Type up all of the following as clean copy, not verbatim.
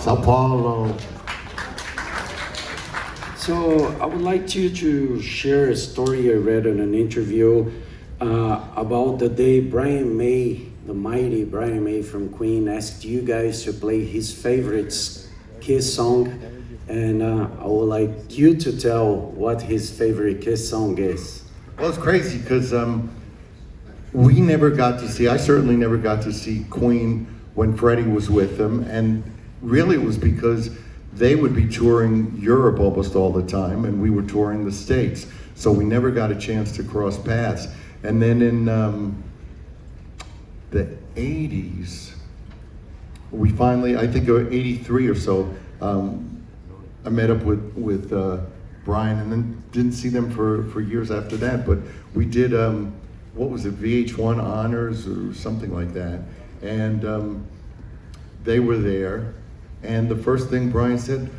Sao Paulo. So I would like you to share a story I read in an interview about the day Brian May, the mighty Brian May from Queen, asked you guys to play his favorite Kiss song, and I would like you to tell what his favorite Kiss song is. Well, it's crazy because we never got to see, I certainly never got to see Queen when Freddie was with them, and really it was because they would be touring Europe almost all the time, and we were touring the States, so we never got a chance to cross paths. And then in the 80s, we finally, I think it was 83 or so, I met up with Brian, and then didn't see them for years after that, but we did, what was it, VH1 Honors or something like that, and they were there, and the first thing Brian said,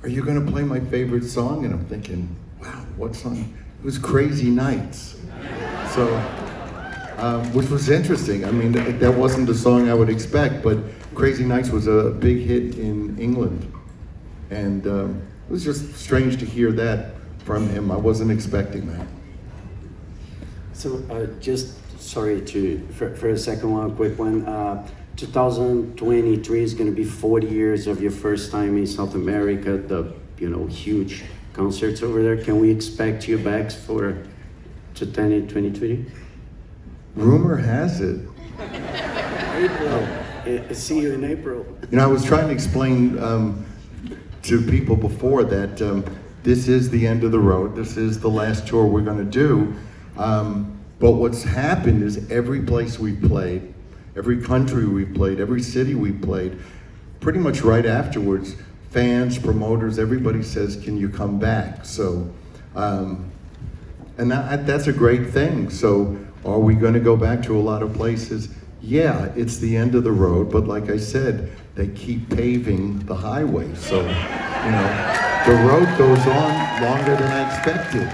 "Are you gonna play my favorite song?" And I'm thinking, wow, what song? It was Crazy Nights. So, which was interesting. I mean, that wasn't the song I would expect, but Crazy Nights was a big hit in England. And it was just strange to hear that from him. I wasn't expecting that. So just sorry for a second one, a quick one. 2023 is going to be 40 years of your first time in South America, the huge concerts over there. Can we expect you back for 2023? Rumor has it. April. See you in April. I was trying to explain to people before that this is the end of the road. This is the last tour we're going to do. But what's happened is every place we've played, every country we've played, every city we've played, pretty much right afterwards, fans, promoters, everybody says, "Can you come back?" So, and that's a great thing. So, are we going to go back to a lot of places? Yeah, it's the end of the road, but like I said, they keep paving the highway. So, the road goes on longer than I expected.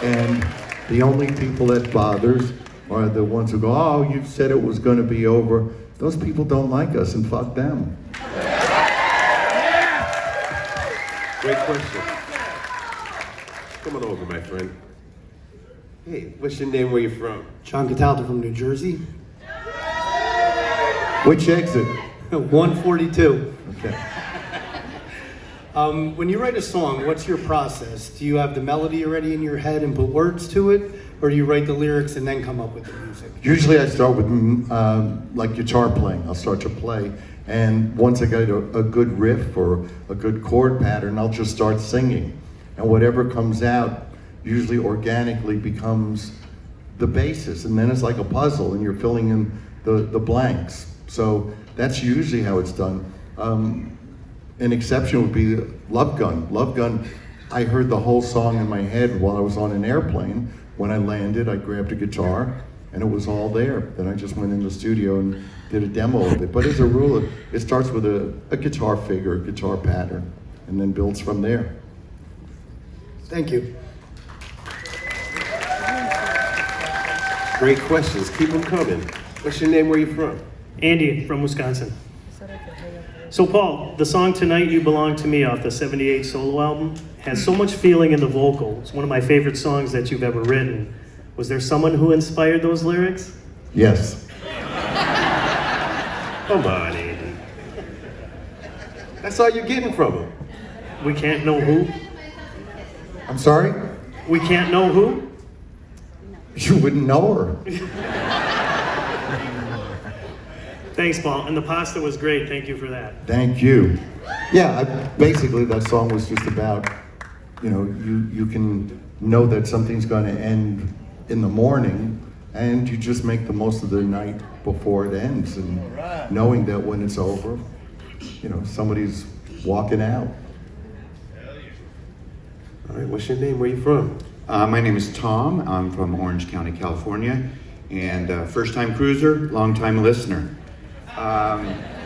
And the only people that bothers are the ones who go, "Oh, you said it was going to be over." Those people don't like us, and fuck them. Great question. Come on over, my friend. Hey, what's your name? Where you from? John Cataldo from New Jersey. Which exit? 142. Okay. When you write a song, what's your process? Do you have the melody already in your head and put words to it? Or do you write the lyrics and then come up with the music? Usually I start with like guitar playing. I'll start to play, and once I get a good riff or a good chord pattern, I'll just start singing. And whatever comes out usually organically becomes the basis, and then it's like a puzzle and you're filling in the blanks. So that's usually how it's done. An exception would be Love Gun. Love Gun, I heard the whole song in my head while I was on an airplane. When I landed, I grabbed a guitar and it was all there. Then I just went in the studio and did a demo of it. But as a rule, it starts with a guitar figure, a guitar pattern, and then builds from there. Thank you. Great questions. Keep them coming. What's your name? Where you from? Andy from Wisconsin. So Paul, the song Tonight You Belong to Me off the 78 solo album has so much feeling in the vocal. It's one of my favorite songs that you've ever written. Was there someone who inspired those lyrics? Yes. Come on, Andy. That's all you're getting from him. We can't know who? I'm sorry? We can't know who? You wouldn't know her. Thanks, Paul. And the pasta was great. Thank you for that. Thank you. Yeah, basically that song was just about, you can know that something's going to end in the morning, and you just make the most of the night before it ends, and knowing that when it's over, somebody's walking out. All right, what's your name? Where you from? My name is Tom. I'm from Orange County, California, and first-time cruiser, long-time listener.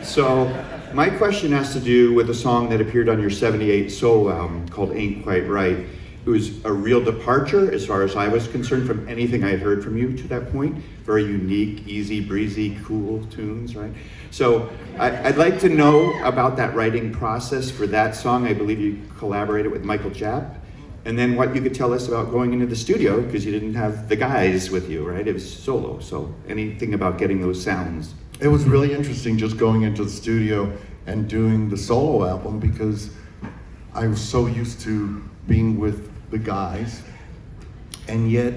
So my question has to do with a song that appeared on your 78 solo album called Ain't Quite Right. it was a real departure as far as I was concerned from anything I had heard from you to that point. Very unique, easy, breezy, cool tunes, right? So I'd like to know about that writing process for that song. I believe you collaborated with Michael Japp. And then what you could tell us about going into the studio, because you didn't have the guys with you, right? It was solo. So anything about getting those sounds? It was really interesting just going into the studio and doing the solo album because I was so used to being with the guys, and yet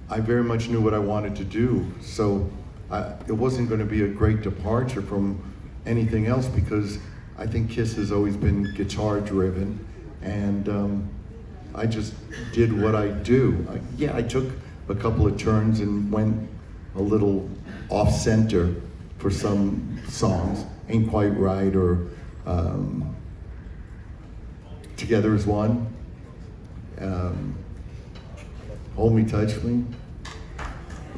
I very much knew what I wanted to do. So it wasn't going to be a great departure from anything else because I think Kiss has always been guitar driven, and I just did what I do. I took a couple of turns and went a little off center for some songs, Ain't Quite Right or Together as One, Hold Me, Touch Me.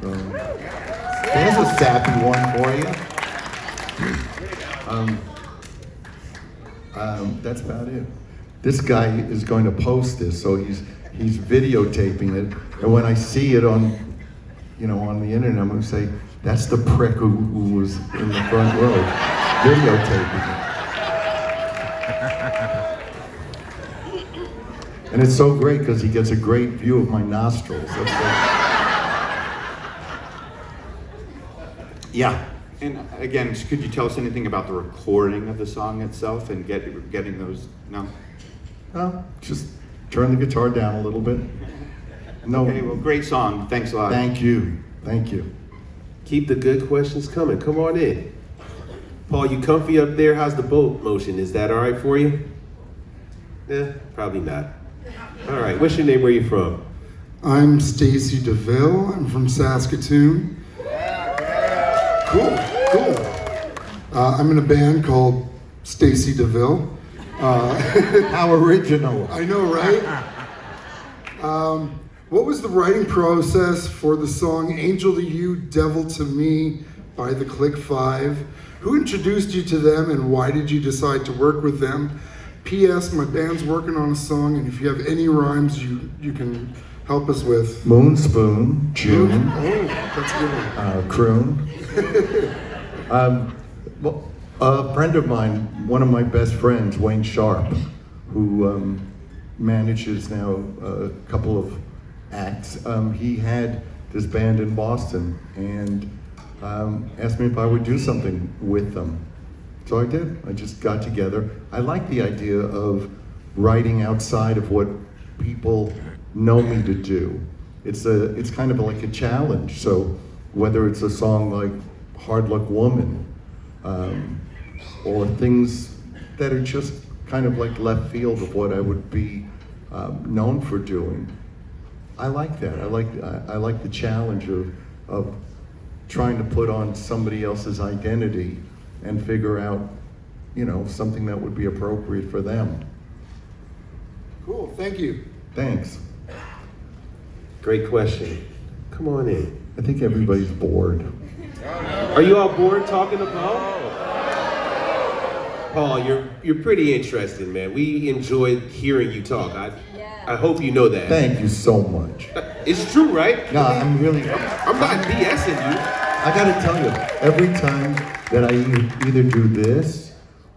There's a sappy one for you. That's about it. This guy is going to post this, so he's videotaping it, and when I see it on the internet, I'm going to say, that's the prick who was in the front row videotaping it. And it's so great because he gets a great view of my nostrils. That's yeah. And again, could you tell us anything about the recording of the song itself and getting those? No? Just turn the guitar down a little bit. No. Okay, well, great song. Thanks a lot. Thank you. Thank you. Keep the good questions coming. Come on in. Paul, you comfy up there? How's the boat motion? Is that all right for you? Yeah, probably not. All right, what's your name? Where you from? I'm Stacy DeVille. I'm from Saskatoon. Cool. I'm in a band called Stacy DeVille. How original. I know, right? What was the writing process for the song Angel to You, Devil to Me by the Click Five? Who introduced you to them and why did you decide to work with them? P.S. My band's working on a song, and if you have any rhymes you can help us with. Moon Spoon, June, Oh, that's a good one. Croon. Well, a friend of mine, one of my best friends, Wayne Sharp, who manages now a couple of acts, he had this band in Boston and asked me if I would do something with them. So I did. I just got together. I like the idea of writing outside of what people know me to do. It's kind of like a challenge. So whether it's a song like Hard Luck Woman, or things that are just kind of like left field of what I would be known for doing, I like that. I like the challenge of trying to put on somebody else's identity and figure out, something that would be appropriate for them. Cool, thank you. Thanks. Great question. Come on in. I think everybody's bored. Are you all bored talking to Paul? Paul, you're pretty interesting, man. We enjoyed hearing you talk. I hope you know that. Thank you so much. It's true, right? No, I'm not BSing you. I gotta tell you, every time that I either do this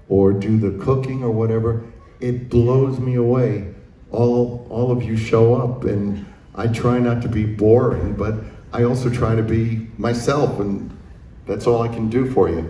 or do the cooking or whatever, it blows me away. All of you show up, and I try not to be boring, but I also try to be myself, and that's all I can do for you.